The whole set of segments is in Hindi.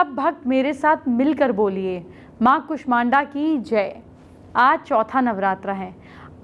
सब भक्त मेरे साथ मिलकर बोलिए, माँ कुष्मांडा की जय। आज चौथा नवरात्र है।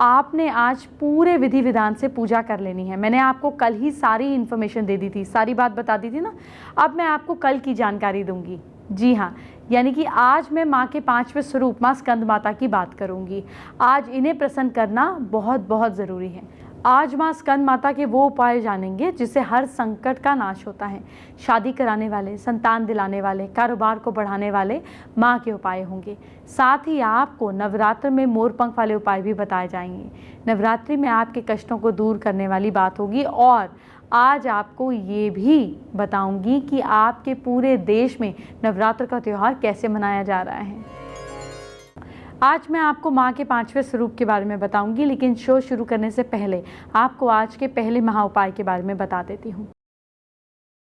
आपने आज पूरे विधि विधान से पूजा कर लेनी है। मैंने आपको कल ही सारी इन्फॉर्मेशन दे दी थी, सारी बात बता दी थी ना। अब मैं आपको कल की जानकारी दूंगी। जी हाँ, यानी कि आज मैं माँ के 5वें स्वरूप माँ स्कंद माता की बात करूंगी। आज इन्हें प्रसन्न करना बहुत बहुत ज़रूरी है। आज माँ स्कंद माता के वो उपाय जानेंगे जिससे हर संकट का नाश होता है। शादी कराने वाले, संतान दिलाने वाले, कारोबार को बढ़ाने वाले माँ के उपाय होंगे। साथ ही आपको नवरात्र में मोर पंख वाले उपाय भी बताए जाएंगे। नवरात्रि में आपके कष्टों को दूर करने वाली बात होगी। और आज आपको ये भी बताऊंगी कि आपके पूरे देश में नवरात्र का त्यौहार कैसे मनाया जा रहा है। आज मैं आपको माँ के 5वें स्वरूप के बारे में बताऊंगी, लेकिन शो शुरू करने से पहले आपको आज के पहले महा उपाय के बारे में बता देती हूँ।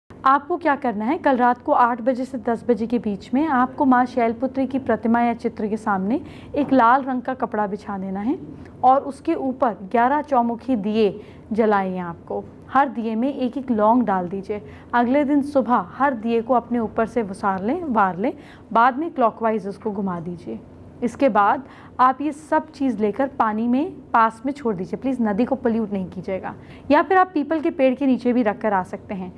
आपको क्या करना है, कल रात को 8 बजे से 10 बजे के बीच में आपको माँ शैलपुत्री की प्रतिमा या चित्र के सामने एक लाल रंग का कपड़ा बिछा देना है और उसके ऊपर 11 चौमुखी दिए जलाइए। आपको हर दिए में एक एक लौंग डाल दीजिए। अगले दिन सुबह हर दिए को अपने ऊपर से वार लें, बाद में क्लॉकवाइज उसको घुमा दीजिए। इसके बाद आप ये सब चीज़ लेकर पानी में पास में छोड़ दीजिए। प्लीज़ नदी को पोल्यूट नहीं कीजिएगा, या फिर आप पीपल के पेड़ के नीचे भी रख कर आ सकते हैं।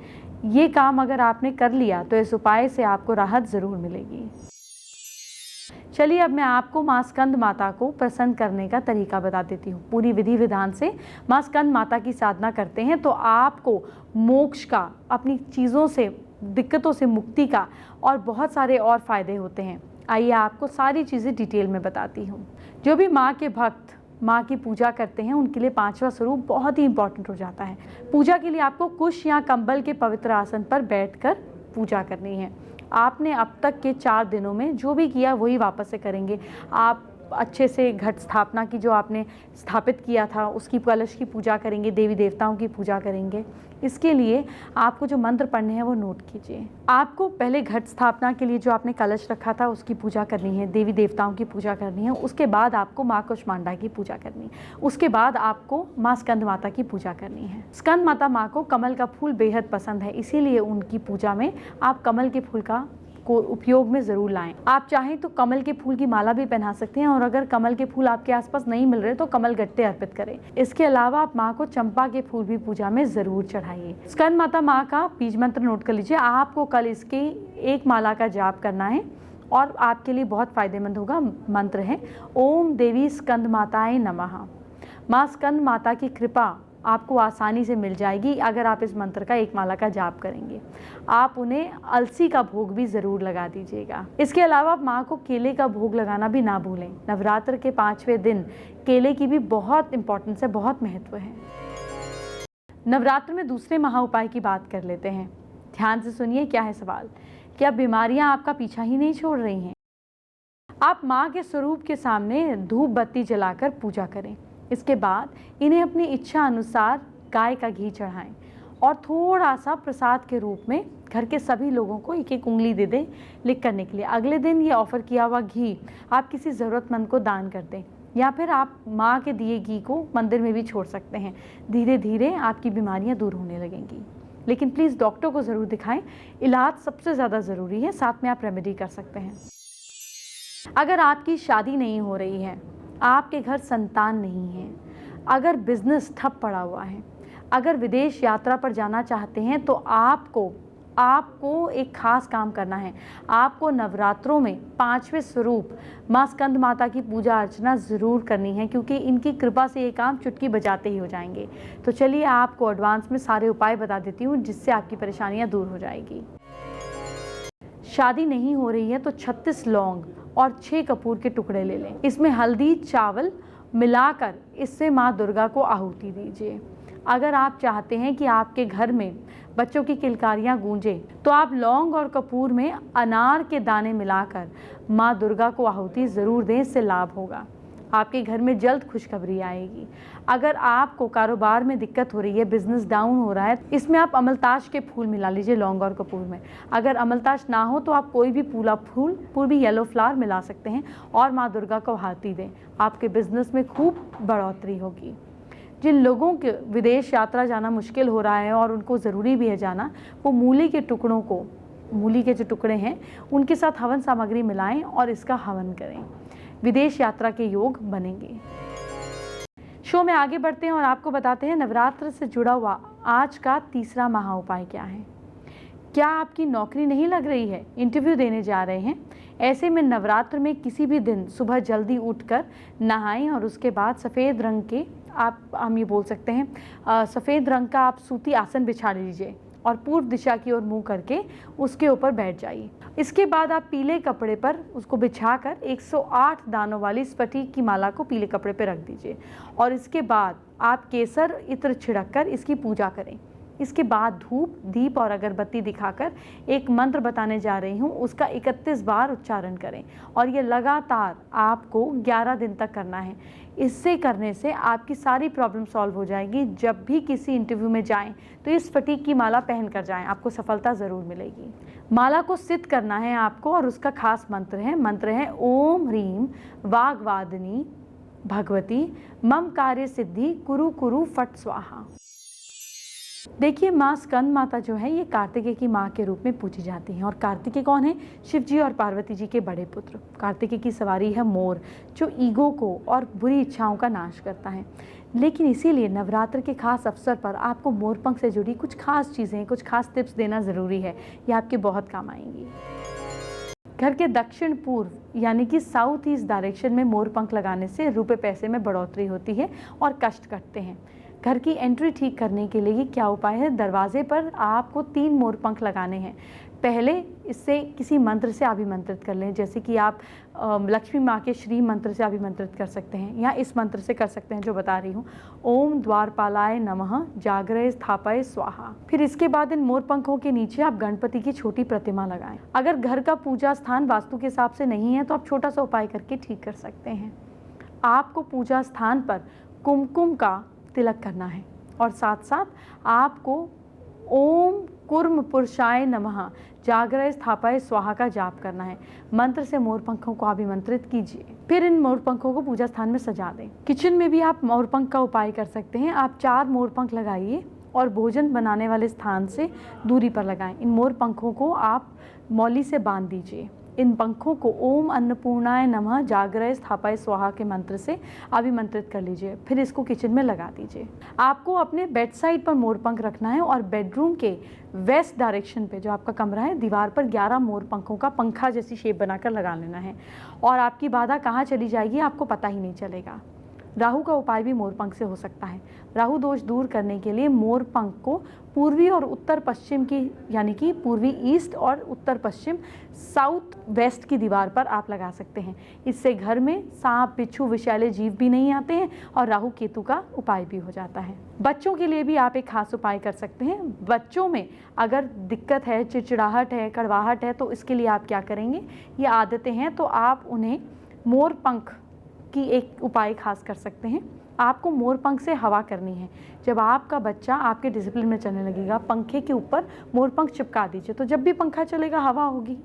ये काम अगर आपने कर लिया तो इस उपाय से आपको राहत ज़रूर मिलेगी। चलिए अब मैं आपको माँ स्कंद माता को प्रसन्न करने का तरीका बता देती हूँ। पूरी विधि विधान से माँ स्कंद माता की साधना करते हैं तो आपको मोक्ष का, अपनी चीज़ों से, दिक्कतों से मुक्ति का और बहुत सारे और फायदे होते हैं। आइए आपको सारी चीज़ें डिटेल में बताती हूँ। जो भी माँ के भक्त माँ की पूजा करते हैं उनके लिए 5वां स्वरूप बहुत ही इंपॉर्टेंट हो जाता है। पूजा के लिए आपको कुश या कंबल के पवित्र आसन पर बैठकर पूजा करनी है। आपने अब तक के 4 दिनों में जो भी किया वही वापस से करेंगे। आप अच्छे से घट स्थापना की, जो आपने स्थापित किया था उसकी, कलश की पूजा करेंगे, देवी देवताओं की पूजा करेंगे। इसके लिए आपको जो मंत्र पढ़ने हैं वो नोट कीजिए। आपको पहले घट स्थापना के लिए जो आपने कलश रखा था उसकी पूजा करनी है, देवी देवताओं की पूजा करनी है। उसके बाद आपको माँ कुष्मांडा की पूजा करनी है। उसके बाद आपको माँ स्कंद माता की पूजा करनी है। स्कंद माता माँ को कमल का फूल बेहद पसंद है, इसीलिए उनकी पूजा में आप कमल के फूल का को उपयोग में ज़रूर लाएं। आप चाहें तो कमल के फूल की माला भी पहना सकते हैं, और अगर कमल के फूल आपके आसपास नहीं मिल रहे तो कमल गट्टे अर्पित करें। इसके अलावा आप माँ को चंपा के फूल भी पूजा में ज़रूर चढ़ाइए। स्कंद माता माँ का बीज मंत्र नोट कर लीजिए। आपको कल इसकी एक माला का जाप करना है और आपके लिए बहुत फायदेमंद होगा। मंत्र है ओम देवी स्कंद माताए नमः। माँ स्कंद माता की कृपा आपको आसानी से मिल जाएगी अगर आप इस मंत्र का एक माला का जाप करेंगे। आप उन्हें अलसी का भोग भी ज़रूर लगा दीजिएगा। इसके अलावा आप माँ को केले का भोग लगाना भी ना भूलें। नवरात्र के 5वें दिन केले की भी बहुत इंपॉर्टेंस है, बहुत महत्व है। नवरात्र में दूसरे महा उपाय की बात कर लेते हैं। ध्यान से सुनिए, क्या है सवाल। क्या बीमारियां आपका पीछा ही नहीं छोड़ रही हैं? आप माँ के स्वरूप के सामने धूप बत्ती जलाकर पूजा करें। इसके बाद इन्हें अपनी इच्छा अनुसार गाय का घी चढ़ाएं और थोड़ा सा प्रसाद के रूप में घर के सभी लोगों को एक एक उंगली दे दें लिख करने के लिए। अगले दिन ये ऑफर किया हुआ घी आप किसी ज़रूरतमंद को दान कर दें, या फिर आप माँ के दिए घी को मंदिर में भी छोड़ सकते हैं। धीरे धीरे आपकी बीमारियाँ दूर होने लगेंगी, लेकिन प्लीज़ डॉक्टर को ज़रूर दिखाएं। इलाज सबसे ज़्यादा ज़रूरी है, साथ में आप रेमेडी कर सकते हैं। अगर आपकी शादी नहीं हो रही है, आपके घर संतान नहीं है, अगर बिजनेस ठप पड़ा हुआ है, अगर विदेश यात्रा पर जाना चाहते हैं, तो आपको एक खास काम करना है। आपको नवरात्रों में 5वें स्वरूप माँ स्कंद माता की पूजा अर्चना ज़रूर करनी है, क्योंकि इनकी कृपा से ये काम चुटकी बजाते ही हो जाएंगे। तो चलिए आपको एडवांस में सारे उपाय बता देती हूँ जिससे आपकी परेशानियाँ दूर हो जाएगी। शादी नहीं हो रही है तो 36 लौंग और 6 कपूर के टुकड़े ले लें। इसमें हल्दी चावल मिलाकर इससे माँ दुर्गा को आहुति दीजिए। अगर आप चाहते हैं कि आपके घर में बच्चों की किलकारियाँ गूंजें, तो आप लौंग और कपूर में अनार के दाने मिलाकर माँ दुर्गा को आहुति ज़रूर दें, इससे लाभ होगा। आपके घर में जल्द खुशखबरी आएगी। अगर आपको कारोबार में दिक्कत हो रही है, बिजनेस डाउन हो रहा है, इसमें आप अमलताश के फूल मिला लीजिए लौंग और कपूर में। अगर अमलताश ना हो तो आप कोई भी फूला फूल, पूर्वी येलो फ्लावर मिला सकते हैं और माँ दुर्गा को आहुति दें। आपके बिजनेस में खूब बढ़ोतरी होगी। जिन लोगों के विदेश यात्रा जाना मुश्किल हो रहा है और उनको ज़रूरी भी है जाना, वो मूली के टुकड़ों को मूली के जो टुकड़े हैं उनके साथ हवन सामग्री मिलाएं और इसका हवन करें। विदेश यात्रा के योग बनेंगे। शो में आगे बढ़ते हैं और आपको बताते हैं नवरात्र से जुड़ा हुआ आज का तीसरा महा उपाय क्या है। क्या आपकी नौकरी नहीं लग रही है, इंटरव्यू देने जा रहे हैं? ऐसे में नवरात्र में किसी भी दिन सुबह जल्दी उठकर नहाएं और उसके बाद सफ़ेद रंग के हम ये बोल सकते हैं सफ़ेद रंग का आप सूती आसन बिछा लीजिए और पूर्व दिशा की ओर मुंह करके उसके ऊपर बैठ जाइए। इसके बाद आप पीले कपड़े पर उसको बिछाकर 108 दानों वाली स्फटिक की माला को पीले कपड़े पर रख दीजिए और इसके बाद आप केसर इत्र छिड़ककर इसकी पूजा करें। इसके बाद धूप, दीप और अगरबत्ती दिखाकर एक मंत्र बताने जा रही हूँ, उसका 31 बार उच्चारण करें और ये लगातार आपको 11 दिन तक करना है। इससे करने से आपकी सारी प्रॉब्लम सॉल्व हो जाएगी। जब भी किसी इंटरव्यू में जाएं तो इस स्फटिक की माला पहन कर जाएं, आपको सफलता ज़रूर मिलेगी। माला को सिद्ध करना है आपको और उसका खास मंत्र है ओम ह्रीम वाग्वादिनी भगवती मम कार्य सिद्धि कुरु कुरु फट स्वाहा। देखिए, माँ स्कंद माता जो है ये कार्तिकेय की माँ के रूप में पूजी जाती हैं और कार्तिकेय कौन है? शिव जी और पार्वती जी के बड़े पुत्र। कार्तिकेय की सवारी है मोर, जो ईगो को और बुरी इच्छाओं का नाश करता है। लेकिन इसीलिए नवरात्र के खास अवसर पर आपको मोरपंख से जुड़ी कुछ खास चीज़ें, कुछ खास टिप्स देना ज़रूरी है। ये आपके बहुत काम आएंगी। घर के दक्षिण पूर्व यानी कि साउथ ईस्ट डायरेक्शन में मोरपंख लगाने से रुपए पैसे में बढ़ोतरी होती है और कष्ट कटते हैं। घर की एंट्री ठीक करने के लिए क्या उपाय है? दरवाजे पर आपको 3 मोरपंख लगाने हैं। पहले इससे किसी मंत्र से अभिमंत्रित कर लें, जैसे कि आप लक्ष्मी माँ के श्री मंत्र से अभिमंत्रित कर सकते हैं या इस मंत्र से कर सकते हैं जो बता रही हूँ, ओम द्वारपालाय नमः जागरय स्थापय स्वाहा। फिर इसके बाद इन मोरपंखों के नीचे आप गणपति की छोटी प्रतिमा लगाएं। अगर घर का पूजा स्थान वास्तु के हिसाब से नहीं है तो आप छोटा सा उपाय करके ठीक कर सकते हैं। आपको पूजा स्थान पर कुमकुम का तिलक करना है और साथ साथ आपको ओम कुर्म पुरुषाय नमः जागरय स्थापय स्वाहा का जाप करना है। मंत्र से मोरपंखों को अभिमंत्रित कीजिए। फिर इन मोरपंखों को पूजा स्थान में सजा दें। किचन में भी आप मोरपंख का उपाय कर सकते हैं। आप 4 मोरपंख लगाइए और भोजन बनाने वाले स्थान से दूरी पर लगाएं। इन मोरपंखों को आप मौली से बांध दीजिए। इन पंखों को ओम अन्नपूर्णाय नमः जागरय स्थापय स्वाहा के मंत्र से अभिमंत्रित कर लीजिए। फिर इसको किचन में लगा दीजिए। आपको अपने बेड साइड पर मोरपंख रखना है और बेडरूम के वेस्ट डायरेक्शन पे जो आपका कमरा है, दीवार पर 11 मोरपंखों का पंखा जैसी शेप बनाकर लगा लेना है और आपकी बाधा कहाँ चली जाएगी आपको पता ही नहीं चलेगा। राहु का उपाय भी मोरपंख से हो सकता है। राहु दोष दूर करने के लिए मोरपंख को पूर्वी और उत्तर पश्चिम की यानी कि पूर्वी ईस्ट और उत्तर पश्चिम साउथ वेस्ट की दीवार पर आप लगा सकते हैं। इससे घर में सांप, बिच्छू, विषैले जीव भी नहीं आते हैं और राहु केतु का उपाय भी हो जाता है। बच्चों के लिए भी आप एक खास उपाय कर सकते हैं। बच्चों में अगर दिक्कत है, चिड़चिड़ाहट है, कड़वाहट है, तो इसके लिए आप क्या करेंगे? ये आदतें हैं तो आप उन्हें मोरपंख की एक उपाय खास कर सकते हैं। आपको मोरपंख से हवा करनी है। जब आपका बच्चा आपके डिसिप्लिन में चलने लगेगा, पंखे के ऊपर मोरपंख चिपका दीजिए, तो जब भी पंखा चलेगा हवा होगी।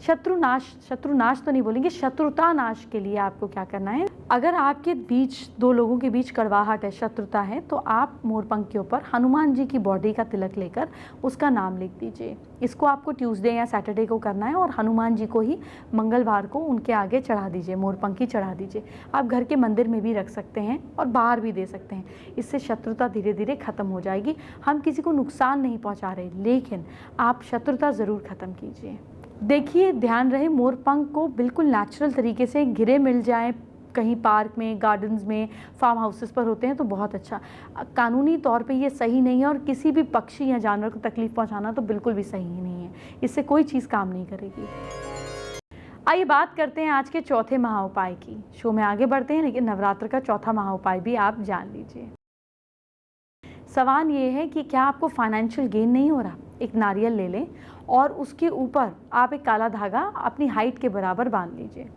शत्रुनाश तो नहीं बोलेंगे, शत्रुता नाश के लिए आपको क्या करना है? अगर आपके बीच 2 लोगों के बीच कड़वाहट है, शत्रुता है, तो आप मोरपंख के ऊपर हनुमान जी की बॉडी का तिलक लेकर उसका नाम लिख दीजिए। इसको आपको ट्यूसडे या सैटरडे को करना है और हनुमान जी को ही मंगलवार को उनके आगे चढ़ा दीजिए, मोरपंखी चढ़ा दीजिए। आप घर के मंदिर में भी रख सकते हैं और बाहर भी दे सकते हैं। इससे शत्रुता धीरे धीरे खत्म हो जाएगी। हम किसी को नुकसान नहीं पहुंचा रहे, लेकिन आप शत्रुता ज़रूर खत्म कीजिए। देखिए, ध्यान रहे मोरपंख को बिल्कुल नेचुरल तरीके से घिरे मिल जाए, कहीं पार्क में, गार्डन्स में, फार्म हाउसेस पर होते हैं तो बहुत अच्छा। कानूनी तौर पे ये सही नहीं है और किसी भी पक्षी या जानवर को तकलीफ पहुंचाना तो बिल्कुल भी सही नहीं है। इससे कोई चीज़ काम नहीं करेगी। आइए बात करते हैं आज के चौथे महा उपाय की। शो में आगे बढ़ते हैं, लेकिन नवरात्र का चौथा महा उपाय भी आप जान लीजिए। सवाल ये है कि क्या आपको फाइनेंशियल गेन नहीं हो रहा? एक नारियल ले लें और उसके ऊपर आप एक काला धागा अपनी हाइट के बराबर बांध लीजिए।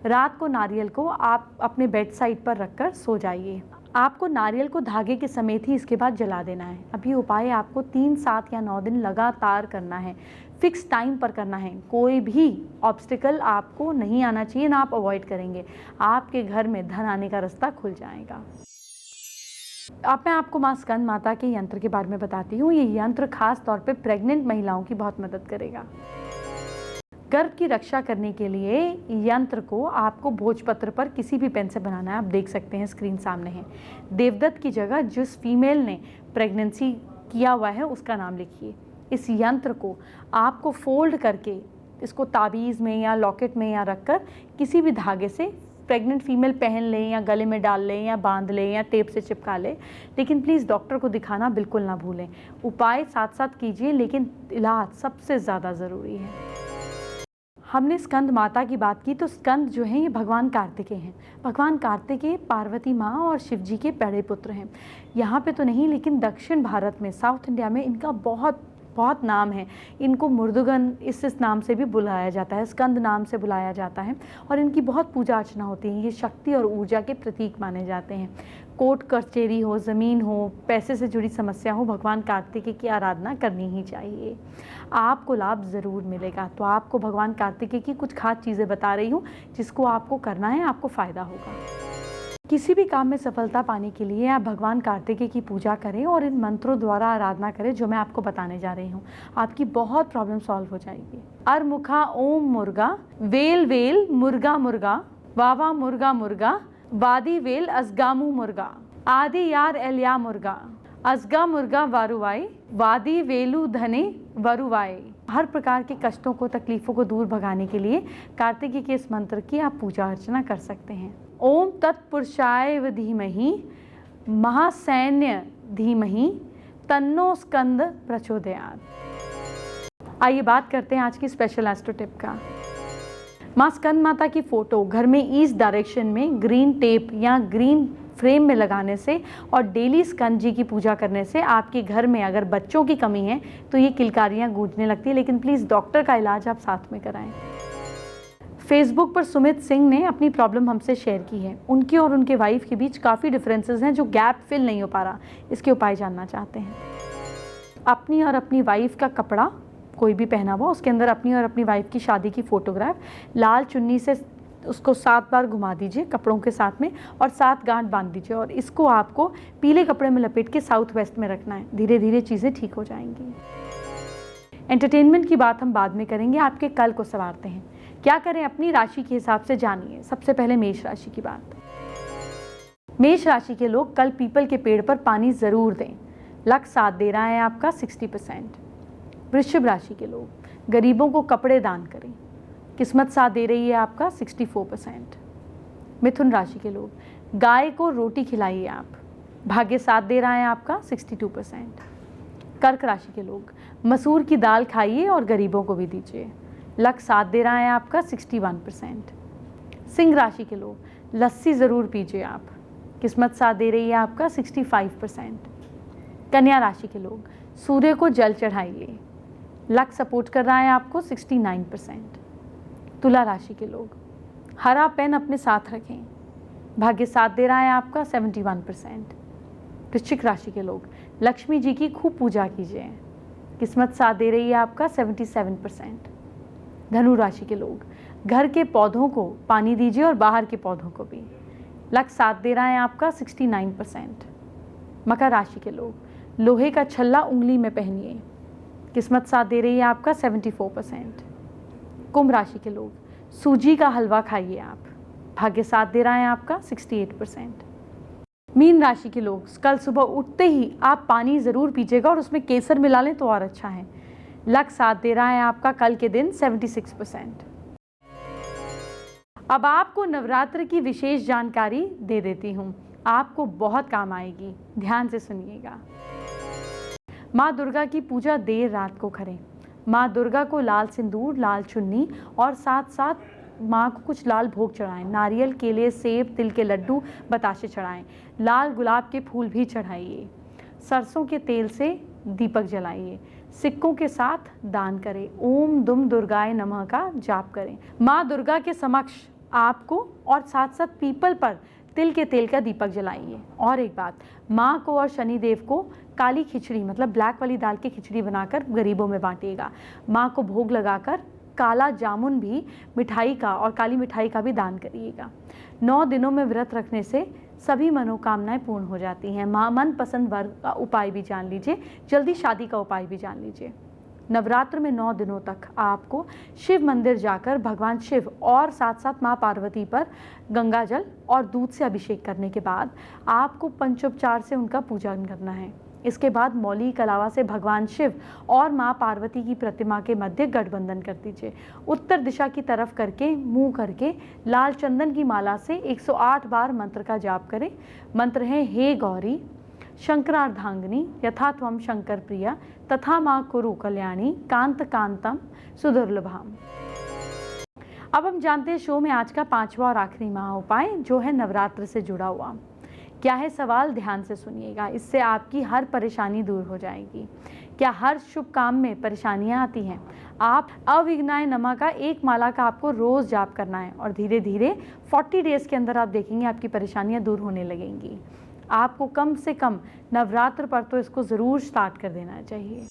रात को नारियल को आप अपने बेड साइड पर रखकर सो जाइए। आपको नारियल को धागे के समेत ही इसके बाद जला देना है। अब ये उपाय आपको 3, 7 या 9 दिन लगातार करना है। फिक्स टाइम पर करना है। कोई भी ऑब्स्टिकल आपको नहीं आना चाहिए, ना आप अवॉइड करेंगे। आपके घर में धन आने का रास्ता खुल जाएगा। अब मैं आपको माँ स्कंद माता के यंत्र के बारे में बताती हूँ। ये यंत्र खास तौर पे प्रेग्नेंट महिलाओं की बहुत मदद करेगा। गर्भ की रक्षा करने के लिए यंत्र को आपको भोजपत्र पर किसी भी पेन से बनाना है। आप देख सकते हैं, स्क्रीन सामने है। देवदत्त की जगह जिस फीमेल ने प्रेगनेंसी किया हुआ है उसका नाम लिखिए। इस यंत्र को आपको फोल्ड करके इसको ताबीज़ में या लॉकेट में या रखकर किसी भी धागे से प्रेग्नेंट फीमेल पहन लें या गले में डाल लें या बांध लें या टेप से चिपका लें, लेकिन प्लीज़ डॉक्टर को दिखाना बिल्कुल ना भूलें। उपाय साथ साथ कीजिए, लेकिन इलाज सबसे ज़्यादा ज़रूरी है। हमने स्कंद माता की बात की, तो स्कंद जो हैं ये भगवान कार्तिकेय हैं। भगवान कार्तिकेय पार्वती माँ और शिव जी के बड़े पुत्र हैं। यहाँ पे तो नहीं, लेकिन दक्षिण भारत में, साउथ इंडिया में इनका बहुत बहुत नाम है। इनको मुर्दुगन इस नाम से भी बुलाया जाता है, स्कंद नाम से बुलाया जाता है, और इनकी बहुत पूजा अर्चना होती है। ये शक्ति और ऊर्जा के प्रतीक माने जाते हैं। कोर्ट कचहरी हो, ज़मीन हो, पैसे से जुड़ी समस्या हो, भगवान कार्तिकेय की आराधना करनी ही चाहिए। आपको लाभ ज़रूर मिलेगा। तो आपको भगवान कार्तिकेय की कुछ खास चीज़ें बता रही हूँ जिसको आपको करना है, आपको फ़ायदा होगा। किसी भी काम में सफलता पाने के लिए आप भगवान कार्तिकेय की पूजा करें और इन मंत्रों द्वारा आराधना करें जो मैं आपको बताने जा रही हूँ। आपकी बहुत प्रॉब्लम सॉल्व हो जाएगी। अरमुखा ओम मुर्गा, वेल वेल मुर्गा मुर्गा, वावा मुर्गा मुर्गा, वादी वेल असगामू मुर्गा, आदि यार एलिया मुर्गा, असगा मुर्गा वारुवाई, वादी वेलू धने वरुवाई। हर प्रकार के कष्टों को, तकलीफ़ों को दूर भगाने के लिए कार्तिकेय के इस मंत्र की आप पूजा अर्चना कर सकते हैं। ओम तत्पुरुषाय धीमहि महासैन्य धीमहि तन्नो स्कंद प्रचोदयात्। आइए बात करते हैं आज की स्पेशल एस्ट्रो टिप का। माँ स्कंद माता की फ़ोटो घर में ईस्ट डायरेक्शन में ग्रीन टेप या ग्रीन फ्रेम में लगाने से और डेली स्कंद जी की पूजा करने से आपके घर में अगर बच्चों की कमी है तो ये किलकारियाँ गूंजने लगती है। लेकिन प्लीज़ डॉक्टर का इलाज आप साथ में कराएं। फेसबुक पर सुमित सिंह ने अपनी प्रॉब्लम हमसे शेयर की है। उनकी और उनके वाइफ के बीच काफ़ी डिफरेंसेस हैं, जो गैप फिल नहीं हो पा रहा। इसके उपाय जानना चाहते हैं। अपनी और अपनी वाइफ का कपड़ा कोई भी पहना हुआ, उसके अंदर अपनी और अपनी वाइफ की शादी की फ़ोटोग्राफ लाल चुन्नी से उसको 7 बार घुमा दीजिए कपड़ों के साथ में और 7 गांठ बांध दीजिए, और इसको आपको पीले कपड़े में लपेट के साउथ वेस्ट में रखना है। धीरे धीरे चीज़ें ठीक हो जाएंगी। एंटरटेनमेंट की बात हम बाद में करेंगे। आपके कल को संवारते हैं। क्या करें अपनी राशि के हिसाब से जानिए। सबसे पहले मेष राशि की बात। मेष राशि के लोग कल पीपल के पेड़ पर पानी ज़रूर दें। लक साथ दे रहा है आपका 60%। वृश्चिक राशि के लोग गरीबों को कपड़े दान करें। किस्मत साथ दे रही है आपका 64%। मिथुन राशि के लोग गाय को रोटी खिलाइए आप। भाग्य साथ दे रहा है आपका 62%। कर्क राशि के लोग मसूर की दाल खाइए और गरीबों को भी दीजिए। लक साथ दे रहा है आपका 61%। सिंह राशि के लोग लस्सी ज़रूर पीजिए आप। किस्मत साथ दे रही है आपका 65%। कन्या राशि के लोग सूर्य को जल चढ़ाइए। लक सपोर्ट कर रहा है आपको 69%। तुला राशि के लोग हरा पेन अपने साथ रखें। भाग्य साथ दे रहा है आपका 71%। वृश्चिक राशि के लोग लक्ष्मी जी की खूब पूजा कीजिए। किस्मत साथ दे रही है आपका 77%। धनु राशि के लोग घर के पौधों को पानी दीजिए और बाहर के पौधों को भी। लक साथ दे रहा है आपका 69%। मकर राशि के लोग लोहे का छल्ला उंगली में पहनिए। किस्मत साथ दे रही है आपका 74%। कुंभ राशि के लोग सूजी का हलवा खाइए आप। भाग्य साथ दे रहा है आपका 68%। मीन राशि के लोग कल सुबह उठते ही आप पानी ज़रूर पीजिएगा और उसमें केसर मिला लें तो और अच्छा है। लक साथ दे रहा है आपका कल के दिन 76%। अब आपको नवरात्र की विशेष जानकारी दे देती हूँ, आपको बहुत काम आएगी। ध्यान से सुनिएगा। माँ दुर्गा की पूजा देर रात को करें। माँ दुर्गा को लाल सिंदूर, लाल चुन्नी और साथ साथ माँ को कुछ लाल भोग चढ़ाएं। नारियल, केले, सेब, तिल के लड्डू, बताशे चढ़ाएं। लाल गुलाब के फूल भी चढ़ाइए। सरसों के तेल से दीपक जलाइए। सिक्कों के साथ दान करें। ओम दुम दुर्गाय नमः का जाप करें। माँ दुर्गा के समक्ष आपको और साथ साथ पीपल पर तिल के तेल का दीपक जलाइए। और एक बात, माँ को और शनिदेव को काली खिचड़ी मतलब ब्लैक वाली दाल की खिचड़ी बनाकर गरीबों में बांटिएगा। माँ को भोग लगाकर काला जामुन भी, मिठाई का और काली मिठाई का भी दान करिएगा। 9 दिनों में व्रत रखने से सभी मनोकामनाएं पूर्ण हो जाती हैं। मनपसंद वर का उपाय भी जान लीजिए, जल्दी शादी का उपाय भी जान लीजिए। नवरात्र में 9 दिनों तक आपको शिव मंदिर जाकर भगवान शिव और साथ साथ माँ पार्वती पर गंगा जल और दूध से अभिषेक करने के बाद आपको पंचोपचार से उनका पूजन करना है। इसके बाद मौली कलावा से भगवान शिव और माँ पार्वती की प्रतिमा के मध्य गठबंधन कर दीजिए। उत्तर दिशा की तरफ करके मुंह करके लाल चंदन की माला से 108 बार मंत्र का जाप करें। मंत्र है, हे गौरी शंकरार्धांगिनी यथा त्वं शंकर प्रिया तथा माँ कुरु कल्याणी कांत कांतम सुदुर्लभाम। अब हम जानते हैं शो में आज का 5वां और आखिरी महा उपाय, जो है नवरात्र से जुड़ा हुआ। क्या है सवाल, ध्यान से सुनिएगा, इससे आपकी हर परेशानी दूर हो जाएगी। क्या हर शुभ काम में परेशानियां आती हैं? आप अविघ्नाय नमः का एक माला का आपको रोज जाप करना है और धीरे धीरे 40 डेज के अंदर आप देखेंगे आपकी परेशानियां दूर होने लगेंगी। आपको कम से कम नवरात्र पर तो इसको ज़रूर स्टार्ट कर देना चाहिए।